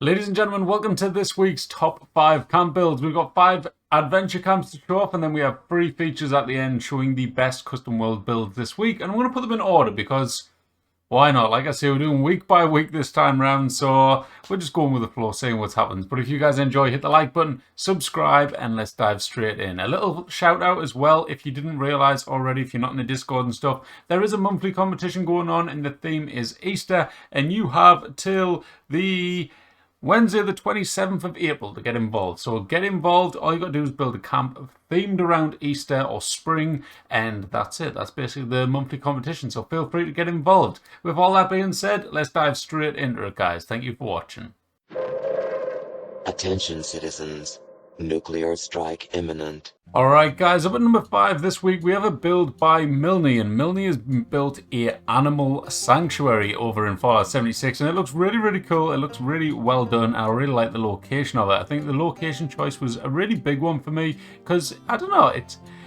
Ladies and gentlemen, welcome to this week's top 5 camp builds. We've got 5 adventure camps to show off, and then we have 3 features at the end showing the best custom world builds this week. And I'm going to put them in order because why not? Like I say, we're doing week by week this time round, so we're just going with the flow, seeing what's happened. But if you guys enjoy, hit the like button, subscribe, and let's dive straight in. A little shout out as well, if you didn't realise already, if you're not in the Discord and stuff, there is a monthly competition going on, and the theme is Easter, and you have till the Wednesday the 27th of April to get involved. So get involved. All you got to do is build a camp themed around Easter or spring, and that's it. That's basically the monthly competition. So feel free to get involved. With all that being said, let's dive straight into it, guys. Thank you for watching. Attention citizens, nuclear strike imminent. Alright guys, up at number 5 this week we have a build by Milne, and Milne has built a animal sanctuary over in Fallout 76, and it looks really cool. It looks really well done, and I really like the location of it. I think the location choice was a really big one for me because, I don't know,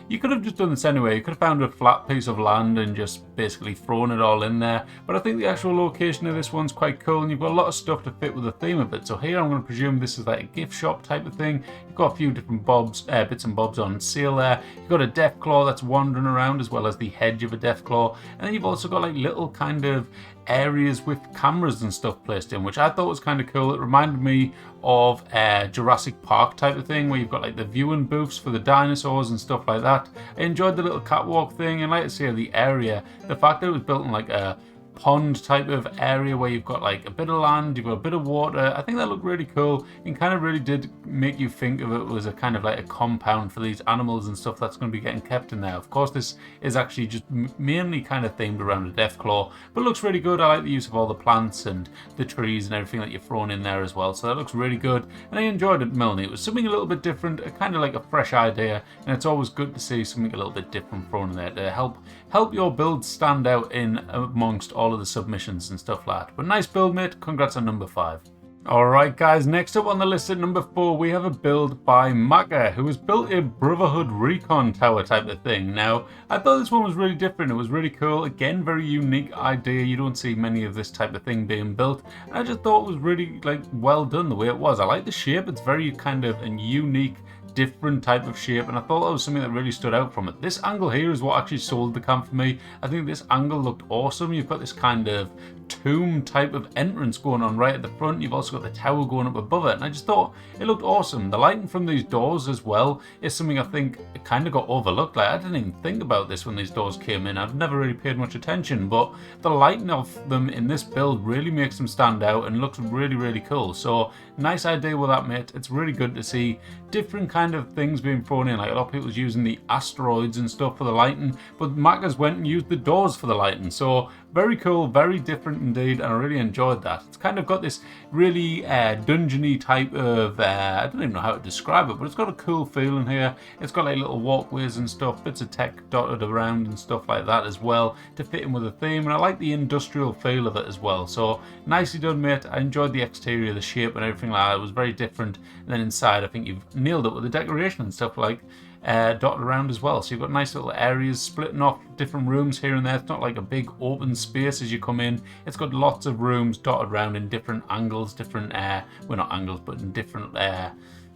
you could have just done this anyway. You could have found a flat piece of land and just basically thrown it all in there. But I think the actual location of this one's quite cool, and you've got a lot of stuff to fit with the theme of it. So here I'm going to presume this is like a gift shop type of thing. You've got a few different bits and bobs on sale there. You've got a Deathclaw that's wandering around, as well as the hedge of a Deathclaw. And then you've also got like little kind of areas with cameras and stuff placed in, which I thought was kind of cool. It reminded me of a Jurassic Park type of thing, where you've got like the viewing booths for the dinosaurs and stuff like that. I enjoyed the little catwalk thing, and like I say, the area, the fact that it was built in like a pond type of area where you've got like a bit of land, you've got a bit of water. I think that looked really cool, and kind of really did make you think of it as a kind of like a compound for these animals and stuff that's going to be getting kept in there. Of course, this is actually just mainly kind of themed around a Deathclaw, but looks really good. I like the use of all the plants and the trees and everything that you've thrown in there as well, so that looks really good, and I enjoyed it, Milne. It was something a little bit different, a kind of like a fresh idea, and it's always good to see something a little bit different thrown in there to help your build stand out in amongst all of the submissions and stuff like that. But nice build, mate. Congrats on number 5. Alright guys, next up on the list at number 4 we have a build by Maka, who has built a Brotherhood recon tower type of thing. Now, I thought this one was really different. It was really cool. Again, very unique idea. You don't see many of this type of thing being built. And I just thought it was really well done the way it was. I like the shape. It's very kind of a unique, different type of shape, and I thought that was something that really stood out from it. This angle here is what actually sold the camp for me. I think this angle looked awesome. You've got this kind of tomb type of entrance going on right at the front. You've also got the tower going up above it, and I just thought it looked awesome. The lighting from these doors as well is something I think it kind of got overlooked. Like, I didn't even think about this when these doors came in. I've never really paid much attention, but the lighting of them in this build really makes them stand out and looks really cool. So nice idea with that, mate. It's really good to see different kind of things being thrown in. Like, a lot of people's using the asteroids and stuff for the lighting, but Macca's went and used the doors for the lighting. So very cool, very different indeed, and I really enjoyed that. It's kind of got this really dungeony type of, I don't even know how to describe it, but it's got a cool feeling here. It's got like little walkways and stuff, bits of tech dotted around and stuff like that as well to fit in with the theme, and I like the industrial feel of it as well. So nicely done, mate. I enjoyed the exterior, the shape and everything like that. It was very different, and then inside I think you've nailed it with the decoration and stuff like dotted around as well. So you've got nice little areas splitting off different rooms here and there. It's not like a big open space as you come in. It's got lots of rooms dotted around in different angles, different well, not angles, but in different I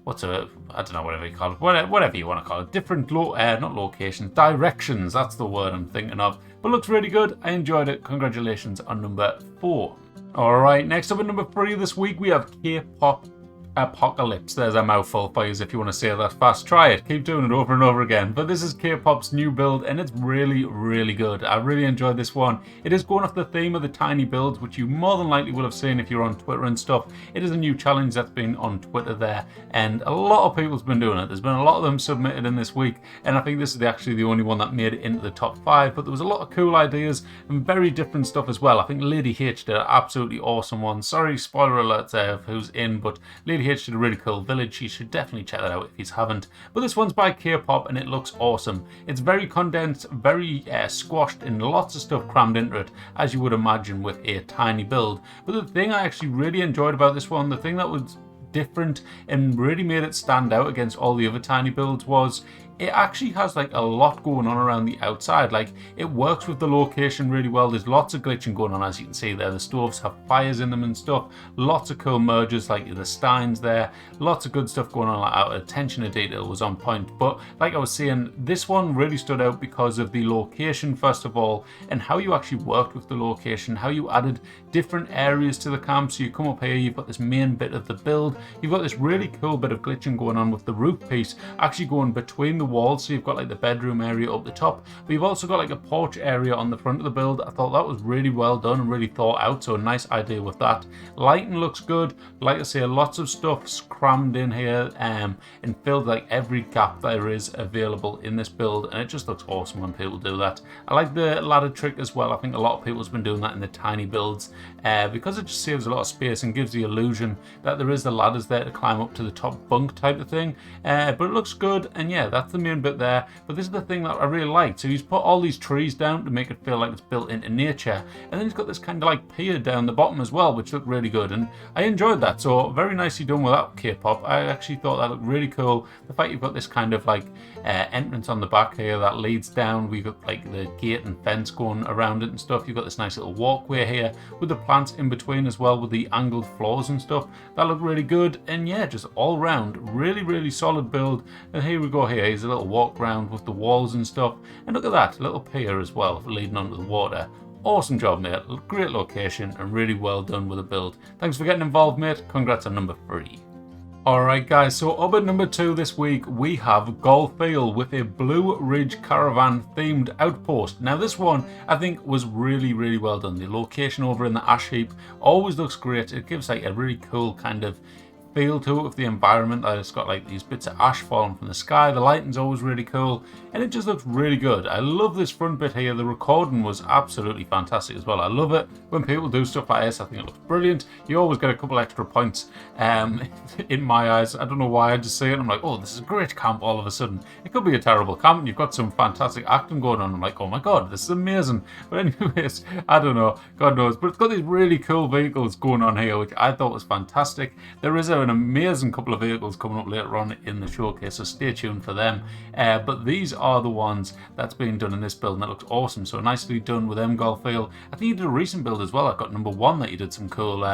don't know, whatever you call it, whatever you want to call it, different not locations, directions, that's the word I'm thinking of. But looks really good. I enjoyed it. Congratulations on number 4. Alright, next up at number 3 this week we have K-pop Apocalypse. There's a mouthful for you if you want to say that fast. Try it. Keep doing it over and over again. But this is K-pop's new build, and it's really good. I really enjoyed this one. It is going off the theme of the tiny builds, which you more than likely will have seen if you're on Twitter and stuff. It is a new challenge that's been on Twitter there, and a lot of people's been doing it. There's been a lot of them submitted in this week, and I think this is actually the only one that made it into the top 5. But there was a lot of cool ideas and very different stuff as well. I think Lady H did an absolutely awesome one. Sorry, spoiler alert of who's in, but Lady H did a really cool village. You should definitely check that out if you haven't. But this one's by K-pop, and it looks awesome. It's very condensed, very squashed, and lots of stuff crammed into it, as you would imagine with a tiny build. But the thing I actually really enjoyed about this one, the thing that was different and really made it stand out against all the other tiny builds was it actually has like a lot going on around the outside. Like, it works with the location really well. There's lots of glitching going on, as you can see there. The stoves have fires in them and stuff. Lots of cool mergers, like the steins there. Lots of good stuff going on. Like, our attention to detail was on point. But like I was saying, this one really stood out because of the location, first of all, and how you actually worked with the location, how you added different areas to the camp. So you come up here, you've got this main bit of the build. You've got this really cool bit of glitching going on with the roof piece actually going between the walls. So you've got like the bedroom area up the top, but you've also got like a porch area on the front of the build. I thought that was really well done and really thought out, so a nice idea with that. Lighting looks good. Like I say, lots of stuff crammed in here and filled like every gap there is available in this build, and it just looks awesome when people do that. I like the ladder trick as well. I think a lot of people's been doing that in the tiny builds because it just saves a lot of space and gives the illusion that there is the ladders there to climb up to the top bunk type of thing. But it looks good, and yeah, that's the main bit there. But this is the thing that I really like. So he's put all these trees down to make it feel like it's built into nature, and then he's got this kind of like pier down the bottom as well, which looked really good, and I enjoyed that. So very nicely done with that K-pop. I actually thought that looked really cool. The fact you've got this kind of like entrance on the back here that leads down. We've got like the gate and fence going around it and stuff. You've got this nice little walkway here with the plants in between as well, with the angled floors and stuff. That looked really good, and yeah, just all round really solid build. And here we go. Here's a little walk around with the walls and stuff, and look at that little pier as well leading onto the water. Awesome job, mate. Great location and really well done with the build. Thanks for getting involved, mate. Congrats on number 3. Alright guys, so up at number 2 this week we have Golffield with a Blue Ridge Caravan themed outpost. Now this one I think was really well done. The location over in the ash heap always looks great. It gives like a really cool kind of feel to it with the environment. It's got like these bits of ash falling from the sky. The lighting's always really cool, and it just looks really good. I love this front bit here. The recording was absolutely fantastic as well. I love it when people do stuff like this. I think it looks brilliant. You always get a couple extra points in my eyes. I don't know why. I just see it and I'm like, oh, this is a great camp all of a sudden. It could be a terrible camp and you've got some fantastic acting going on. I'm like, oh my god, this is amazing. But anyways, I don't know, God knows. But it's got these really cool vehicles going on here, which I thought was fantastic. There is an amazing couple of vehicles coming up later on in the showcase, so stay tuned for them. But these are the ones that's being done in this build, and that looks awesome. So nicely done with them, Golffield. I think you did a recent build as well. I got number 1 that you did some cool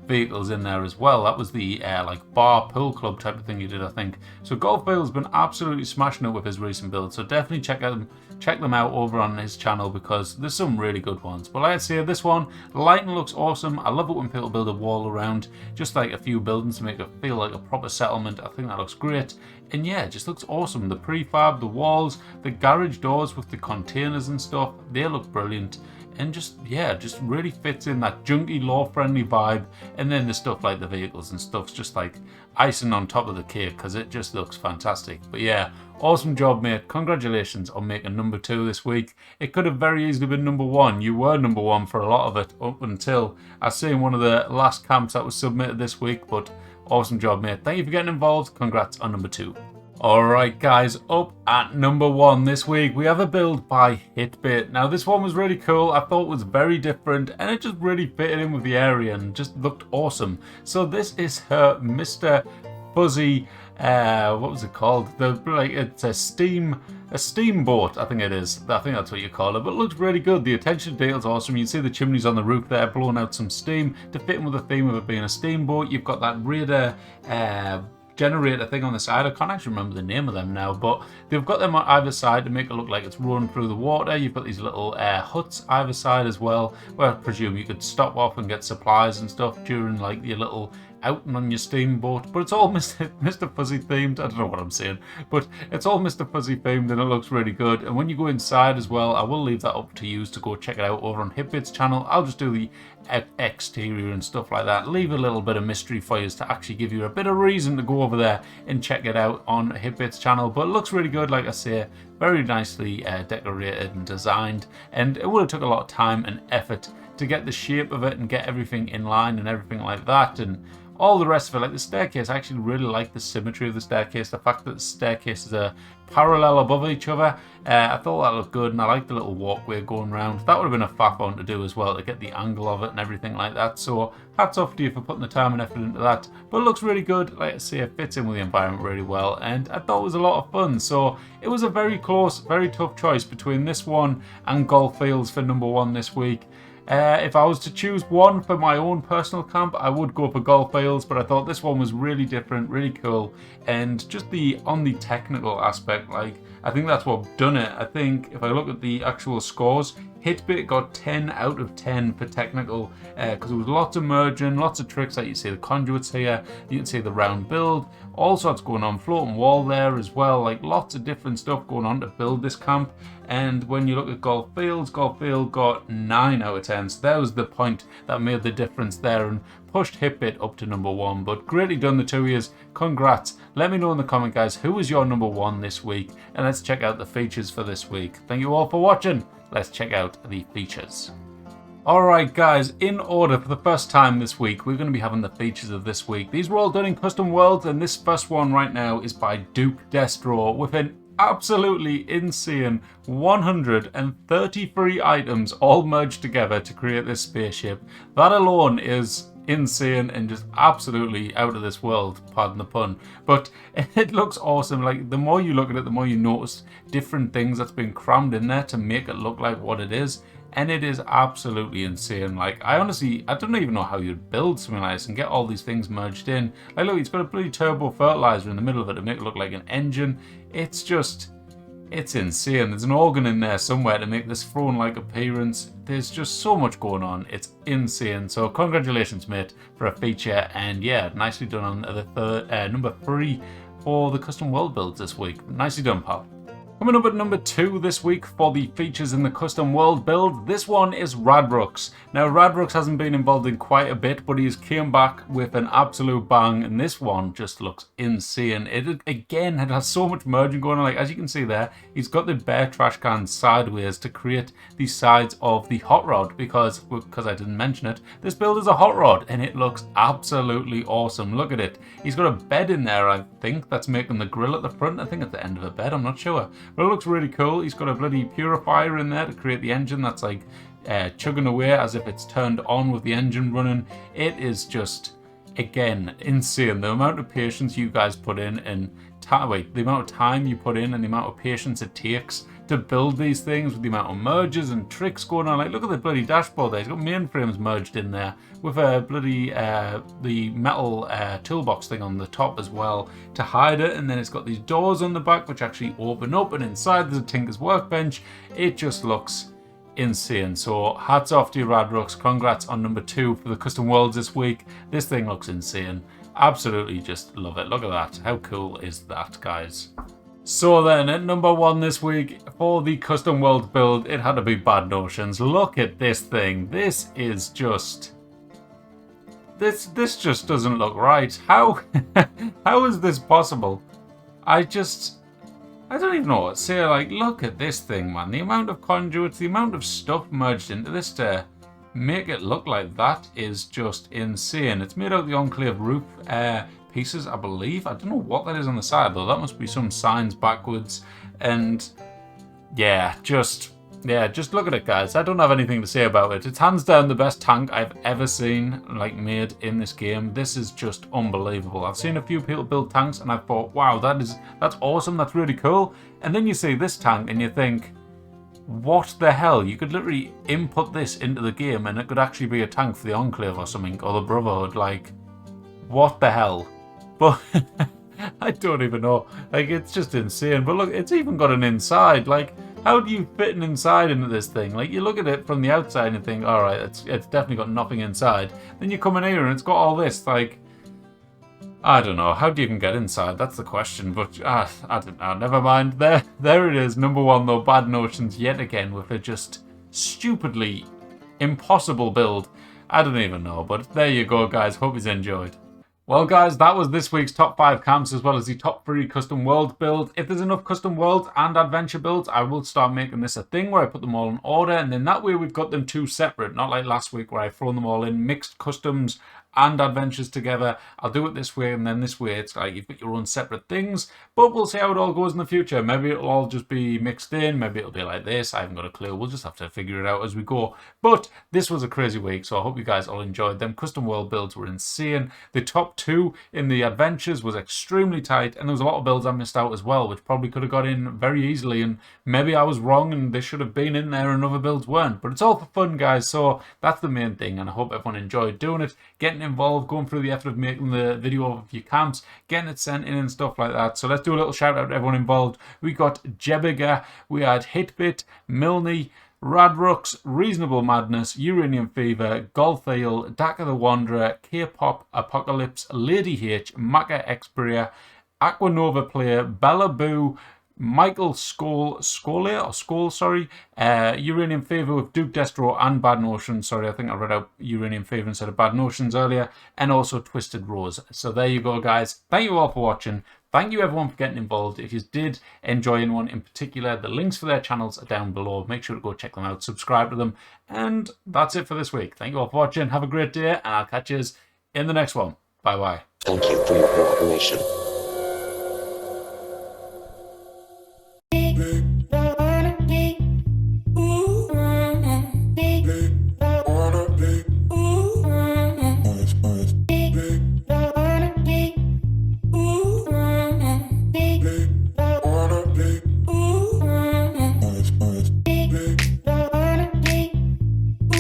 vehicles in there as well. That was the like bar pool club type of thing you did, I think. So Golffield's been absolutely smashing it with his recent build. So definitely check them out over on his channel, because there's some really good ones. But like I say, this one, the lighting looks awesome. I love it when people build a wall around just like a few buildings to make it feel like a proper settlement. I think that looks great. And yeah, it just looks awesome. The prefab, the walls, the garage doors with the containers and stuff, they look brilliant. And just, yeah, just really fits in that junky, law-friendly vibe. And then the stuff like the vehicles and stuff's just like icing on top of the cake, because it just looks fantastic. But yeah, awesome job, mate. Congratulations on making number 2 this week. It could have very easily been number 1. You were number 1 for a lot of it up until I seen one of the last camps that was submitted this week. But awesome job, mate. Thank you for getting involved. Congrats on number 2. Alright guys, up at number 1 this week we have a build by Hitbit. Now this one was really cool. I thought it was very different, and it just really fitted in with the area and just looked awesome. So this is her Mr. Fuzzy, what was it called? It's a steamboat, I think it is. I think that's what you call it, but it looks really good. The attention to detail is awesome. You can see the chimneys on the roof there blowing out some steam to fit in with the theme of it being a steamboat. You've got that radar generator thing on the side. I can't actually remember the name of them now, but they've got them on either side to make it look like it's running through the water. You've got these little huts either side as well, where I presume you could stop off and get supplies and stuff during like your little outing on your steamboat. But it's all Mr. Fuzzy themed. I don't know what I'm saying, but it's all Mr. Fuzzy themed, and it looks really good. And when you go inside as well, I will leave that up to you to go check it out over on Hitbit's channel. I'll just do the exterior and stuff like that, leave a little bit of mystery for you to actually give you a bit of reason to go over there and check it out on Hitbit's channel. But it looks really good, like I say, very nicely decorated and designed, and it would have took a lot of time and effort to get the shape of it and get everything in line and everything like that. And all the rest of it, like the staircase, I actually really like the symmetry of the staircase. The fact that the staircases are parallel above each other, I thought that looked good, and I like the little walkway going around. That would have been a faff one to do as well, to get the angle of it and everything like that. So hats off to you for putting the time and effort into that. But it looks really good. Like I say, it fits in with the environment really well, and I thought it was a lot of fun. So it was a very close, very tough choice between this one and Golf Fields for number 1 this week. If I was to choose one for my own personal camp, I would go for Golf Fields, but I thought this one was really different, really cool, and just on the technical aspect, like, I think that's what done it. I think if I look at the actual scores, Hitbit got 10 out of 10 for technical, because there was lots of merging, lots of tricks, like you see the conduits here, you can see the round build, all sorts going on, floating wall there as well, like lots of different stuff going on to build this camp. And when you look at Golf Field got 9 out of 10, so that was the point that made the difference there and pushed Hitbit up to number 1. But greatly done, the two of yous, congrats. Let me know in the comment, guys, who was your number 1 this week, and let's check out the features for this week. Thank you all for watching. Let's check out the features. Alright guys, in order for the first time this week, we're going to be having the features of this week. These were all done in custom worlds, and this first one right now is by Duke Destro with an absolutely insane 133 items all merged together to create this spaceship. That alone is insane and just absolutely out of this world, pardon the pun. But it looks awesome. Like, the more you look at it, the more you notice different things that's been crammed in there to make it look like what it is. And it is absolutely insane. Like, I don't even know how you'd build something like this and get all these things merged in. Like, look, it's got a bloody turbo fertilizer in the middle of it to make it look like an engine. It's insane. There's an organ in there somewhere to make this throne-like appearance. There's just so much going on. It's insane. So congratulations, mate, for a feature. And yeah, nicely done on the number 3 for the custom world builds this week. Nicely done, pal. Coming up at number 2 this week for the features in the custom world build, this one is Radrux. Now, Radrux hasn't been involved in quite a bit, but he's came back with an absolute bang, and this one just looks insane. It has so much merging going on. Like, as you can see there, he's got the bare trash can sideways to create the sides of the hot rod, because I didn't mention it, this build is a hot rod, and it looks absolutely awesome. Look at it. He's got a bed in there, I think, that's making the grill at the front. I think at the end of a bed, I'm not sure. But it looks really cool. He's got a bloody purifier in there to create the engine that's like chugging away as if it's turned on with the engine running. It is just, again, insane. The amount of patience you guys put in and the amount of time you put in and the amount of patience it takes to build these things with the amount of merges and tricks going on. Like, look at the bloody dashboard there. He's got mainframes merged in there with a bloody the metal toolbox thing on the top as well to hide it. And then it's got these doors on the back which actually open up, and inside there's a Tinker's workbench. It just looks insane. So hats off to you, Radrux. Congrats on number 2 for the custom worlds this week. This thing looks insane. Absolutely just love it. Look at that. How cool is that, guys? So then, at number 1 this week for the custom world build, it had to be Bad Notions. Look at this thing. This is just... This just doesn't look right. How is this possible? I don't even know what to say. Like, look at this thing, man. The amount of conduits, the amount of stuff merged into this to make it look like that is just insane. It's made out of the Enclave roof pieces, I believe. I don't know what that is on the side, though. That must be some signs backwards. And yeah, just look at it, guys. I don't have anything to say about it. It's hands down the best tank I've ever seen, like, made in this game. This is just unbelievable. I've seen a few people build tanks and I thought, wow, that's awesome, that's really cool. And then you see this tank and you think, what the hell? You could literally input this into the game and it could actually be a tank for the Enclave or something, or the Brotherhood. Like, what the hell? But I don't even know. Like, it's just insane. But look, it's even got an inside. Like, how do you fit an inside into this thing? Like, you look at it from the outside and think, all right, it's definitely got nothing inside. Then you come in here and it's got all this. Like, I don't know. How do you even get inside? That's the question. But I don't know. Never mind. There it is. Number 1, though. Bad Notions yet again with a just stupidly impossible build. I don't even know. But there you go, guys. Hope you enjoyed. Well, guys, that was this week's top 5 camps as well as the top 3 custom world builds. If there's enough custom worlds and adventure builds, I will start making this a thing where I put them all in order, and then that way we've got them 2 separate, not like last week where I thrown them all in mixed customs and adventures together. I'll do it this way, and then this way it's like you've got your own separate things, but we'll see how it all goes in the future. Maybe it'll all just be mixed in, maybe it'll be like this. I haven't got a clue. We'll just have to figure it out as we go. But this was a crazy week, so I hope you guys all enjoyed them. Custom world builds were insane. The top 2 in the adventures was extremely tight, and there was a lot of builds I missed out as well, which probably could have got in very easily, and maybe I was wrong and they should have been in there and other builds weren't. But it's all for fun, guys, so that's the main thing, and I hope everyone enjoyed doing it, getting involved, going through the effort of making the video of your camps, getting it sent in and stuff like that. So let's do a little shout out to everyone involved. We got Jebiger, we had Hitbit, Milne, Radrux, Reasonable Madness, Uranium Fever, Golthail, Daka the Wanderer, K-Pop, Apocalypse, Lady H, Maka Xperia, Aquanova Player, Bella Boo, Michael Skol, Uranium Fever with Duke Destro and Bad Notions. Sorry, I think I read out Uranium Fever instead of Bad Notions earlier. And also Twisted Rose. So there you go, guys. Thank you all for watching. Thank you everyone for getting involved. If you did enjoy anyone in particular, the links for their channels are down below. Make sure to go check them out, subscribe to them. And that's it for this week. Thank you all for watching. Have a great day, and I'll catch you in the next one. Bye-bye. Thank you for your cooperation.